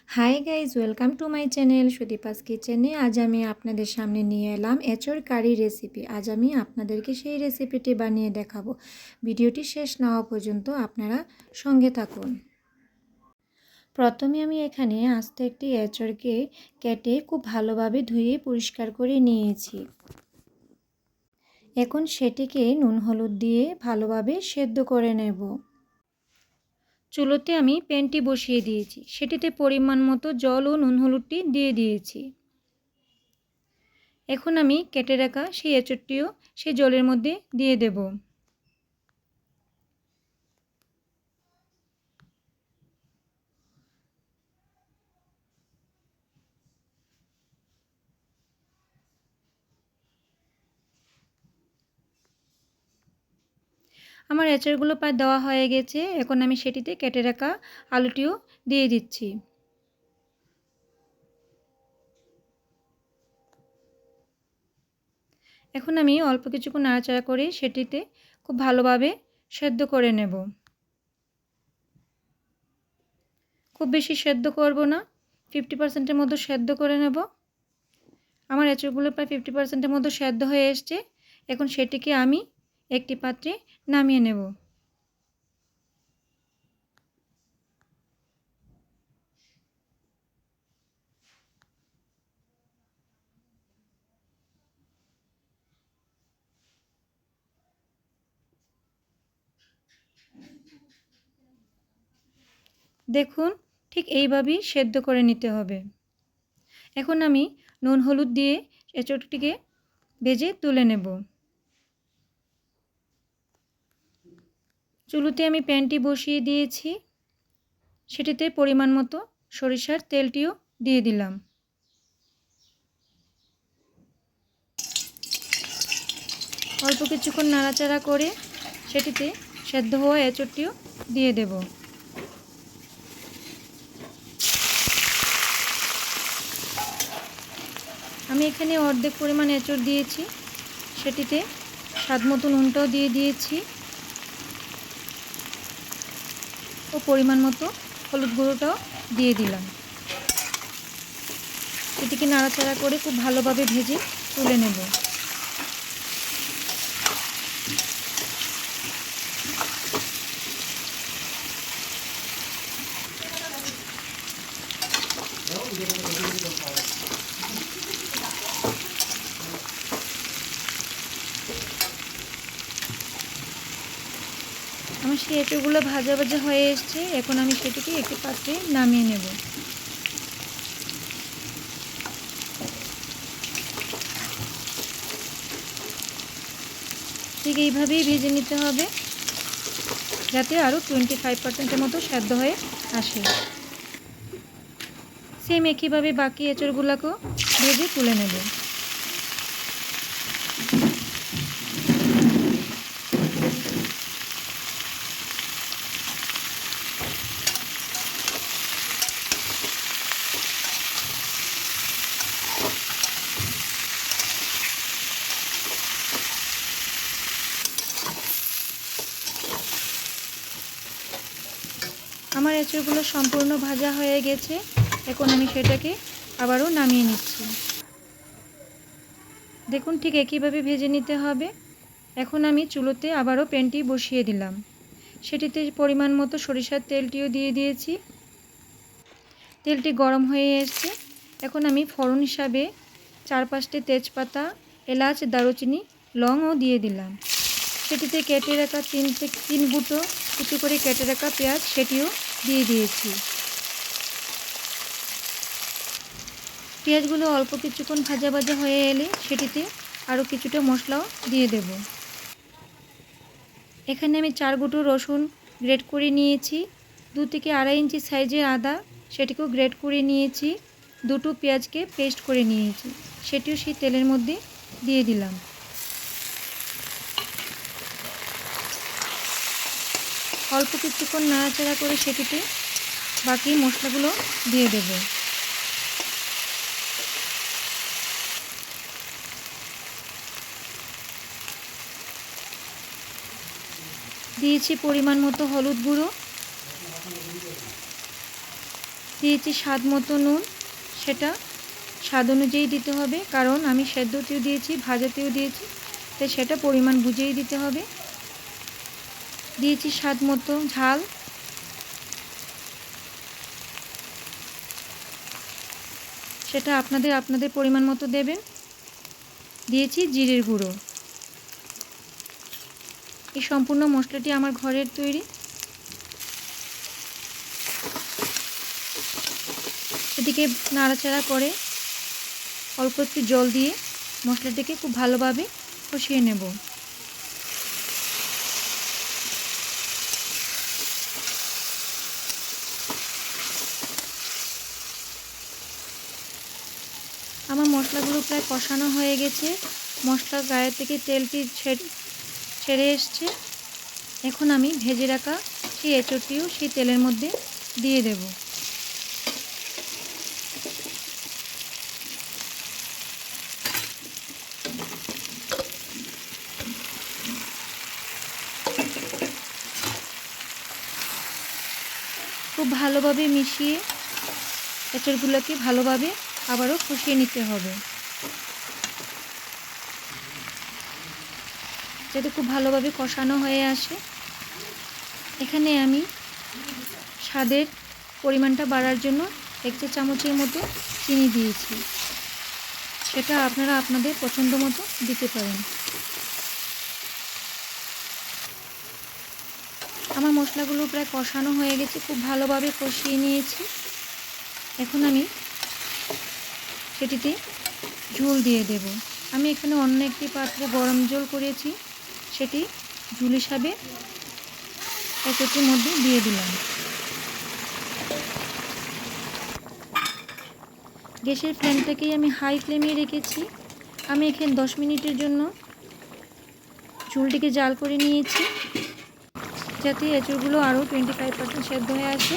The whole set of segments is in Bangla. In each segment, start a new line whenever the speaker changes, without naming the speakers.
Hi guys, welcome to my channel Sudipa's কিচেনে। আজ আমি আপনাদের সামনে নিয়ে এলাম এঁচোড় কারি রেসিপি। আজ আমি আপনাদেরকে সেই রেসিপিটি বানিয়ে দেখাবো। ভিডিওটি শেষ না হওয়া পর্যন্ত আপনারা সঙ্গে থাকুন। প্রথমে আমি এখানে আস্ত একটি এঁচোড়কে কেটে খুব ভালোভাবে ধুয়ে পরিষ্কার করে নিয়েছি। এখন সেটিকে নুন হলুদ দিয়ে ভালোভাবে সেদ্ধ করে নেব। চুলোতে আমি প্যানটি বসিয়ে দিয়েছি, সেটিতে পরিমাণ মতো জল ও নুন হলুদটি দিয়ে দিয়েছি। এখন আমি কেটে রাখা সেই এঁচোড়টিও সেই জলের মধ্যে দিয়ে দেব। আমার এঁচোড়গুলো প্রায় দেওয়া হয়ে গেছে। এখন আমি সেটিতে কেটে রাখা আলুটিও দিয়ে দিচ্ছি। এখন আমি অল্প কিছুক্ষণ নাড়াচাড়া করে সেটিতে খুব ভালোভাবে সেদ্ধ করে নেব। খুব বেশি সেদ্ধ করব না, 50%-এর মতো সেদ্ধ করে নেব। আমার এঁচোড়গুলো প্রায় 50%-এর মতো সেদ্ধ হয়ে এসছে। এখন সেটিকে আমি একটি পাত্রে নামিয়ে নেব। দেখুন, ঠিক এইভাবেই সেদ্ধ করে নিতে হবে। এখন আমি নুন হলুদ দিয়ে এঁচোড়টিকে ভেজে তুলে নেব। চুলোতে আমি প্যানটি বসিয়ে দিয়েছি, সেটিতে পরিমাণ মতো সরিষার তেলটিও দিয়ে দিলাম। অল্প কিছুক্ষণ নাড়াচাড়া করে সেটিতে সেদ্ধ হওয়া এঁচোড়টিও দিয়ে দেব। আমি এখানে অর্ধেক পরিমাণ এঁচোড় দিয়েছি, সেটিতে স্বাদ মতো নুনটাও দিয়ে দিয়েছি ও পরিমাণ মতো হলুদ গুঁড়োটাও দিয়ে দিলাম। এটিকে নাড়াচাড়া করে খুব ভালোভাবে ভেজে তুলে নেব। আমার সেই এঁচোড়গুলো ভাজা ভাজা হয়ে এসছে। এখন আমি সেটিকে একটি পাত্রে নামিয়ে নেব। ঠিক এইভাবেই ভেজে নিতে হবে, যাতে আরও 25%-এর মতো সেদ্ধ হয়ে আসে। সেম একইভাবে বাকি এঁচোড়গুলোকেও ভেজে তুলে নেব। আমার এঁচোড়গুলো সম্পূর্ণ ভাজা হয়ে গেছে। এখন আমি সেটাকে আবারও নামিয়ে নিচ্ছি। দেখুন, ঠিক একইভাবে ভেজে নিতে হবে। এখন আমি চুলোতে আবারও প্যানটি বসিয়ে দিলাম, সেটিতে পরিমাণ মতো সরিষার তেলটিও দিয়ে দিয়েছি। তেলটি গরম হয়ে এসছে। এখন আমি ফোড়ন হিসাবে 4-5টি তেজপাতা, এলাচ, দারুচিনি, লংও দিয়ে দিলাম। সেটিতে কেটে রাখা 3 গুঁটো কুচি করে কেটে রাখা পেঁয়াজ সেটিও দিয়ে দিয়েছি। পেঁয়াজগুলো অল্প কিছুক্ষণ ভাজা ভাজা হয়ে এলে সেটিতে আরও কিছুটা মশলাও দিয়ে দেব। এখানে আমি 4 গুঁটো রসুন গ্রেট করে নিয়েছি, 2 থেকে 2.5 ইঞ্চি সাইজের আদা সেটিকেও গ্রেট করে নিয়েছি, 2টো পেঁয়াজকে পেস্ট করে নিয়েছি, সেটিও সেই তেলের মধ্যে দিয়ে দিলাম। অল্প কিছুক্ষণ নাড়াচাড়া করে সেটিতে বাকি মশলাগুলো দিয়ে দেব। দিয়েছি পরিমাণ মতো হলুদ গুঁড়ো, দিয়েছি স্বাদ মতো নুন, সেটা স্বাদ অনুযায়ী দিতে হবে, কারণ আমি সেদ্ধতেও দিয়েছি, ভাজাতেও দিয়েছি, তাই সেটা পরিমাণ বুঝেই দিতে হবে। দিয়েছি স্বাদ মতো ঝাল, সেটা আপনাদের পরিমাণ মতো দেবেন। দিয়েছি জিরের গুঁড়ো। এই সম্পূর্ণ মশলাটি আমার ঘরের তৈরি। এদিকে নাড়াচাড়া করে অল্প একটু জল দিয়ে মশলাটিকে খুব ভালোভাবে কষিয়ে নেব। আমার মশলাগুলো প্রায় কষানো হয়ে গেছে, মশলার গায়ে থেকে তেলটি ছেড়ে এসছে। এখন আমি ভেজে রাখা সেই এঁচোড়টিও সেই তেলের মধ্যে দিয়ে দেব। খুব ভালোভাবে মিশিয়ে এঁচোড়গুলোকে ভালোভাবে আবারও কষিয়ে নিতে হবে, যাতে খুব ভালোভাবে কষানো হয়ে আসে। এখানে আমি স্বাদের পরিমাণটা বাড়ার জন্য 1 চা চামচের মতো চিনি দিয়েছি, সেটা আপনারা আপনাদের পছন্দ মতো দিতে পারেন। আমার মশলাগুলো প্রায় কষানো হয়ে গেছে, খুব ভালোভাবে কষিয়ে নিয়েছি। এখন আমি সেটিতে ঝোল দিয়ে দেব। আমি এখানে অন্য একটি পাত্রে গরম জল করেছি, সেটি ঝোল হিসাবে এঁচোড়টির মধ্যে দিয়ে দিলাম। গ্যাসের ফ্লেমটাকেই আমি হাই ফ্লেমে রেখেছি। আমি এখানে 10 মিনিটের জন্য ঝোলটিকে জাল করে নিয়েছি, যাতে এঁচোড়গুলো আরও 25% সেদ্ধ হয়ে আসে।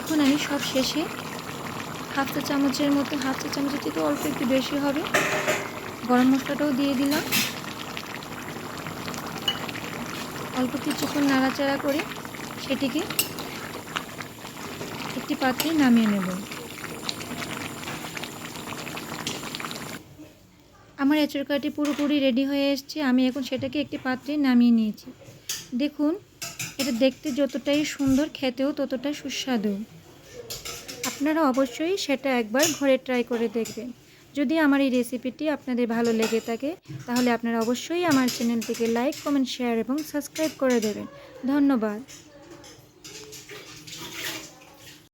এখন আমি সব শেষে হাফ চা চামচের মতো, হাফ চা চামচের থেকে অল্প একটু বেশি হবে, গরম মশলাটাও দিয়ে দিলাম। অল্প কিছুক্ষণ নাড়াচাড়া করে সেটিকে একটি পাত্রে নামিয়ে নেব। আমার এঁচোড় কাটি পুরোপুরি রেডি হয়ে এসেছে। আমি এখন সেটাকে একটি পাত্রে নামিয়ে নিয়েছি। দেখুন, এটা দেখতে যতটাই সুন্দর, খেতেও ততটাই সুস্বাদু। আপনারা অবশ্যই সেটা একবার ঘরে ট্রাই করে দেখবেন। যদি আমার এই রেসিপিটি আপনাদের ভালো লেগে থাকে, তাহলে আপনারা অবশ্যই আমার চ্যানেলটিকে লাইক, কমেন্ট, শেয়ার এবং সাবস্ক্রাইব করে দেবেন। ধন্যবাদ।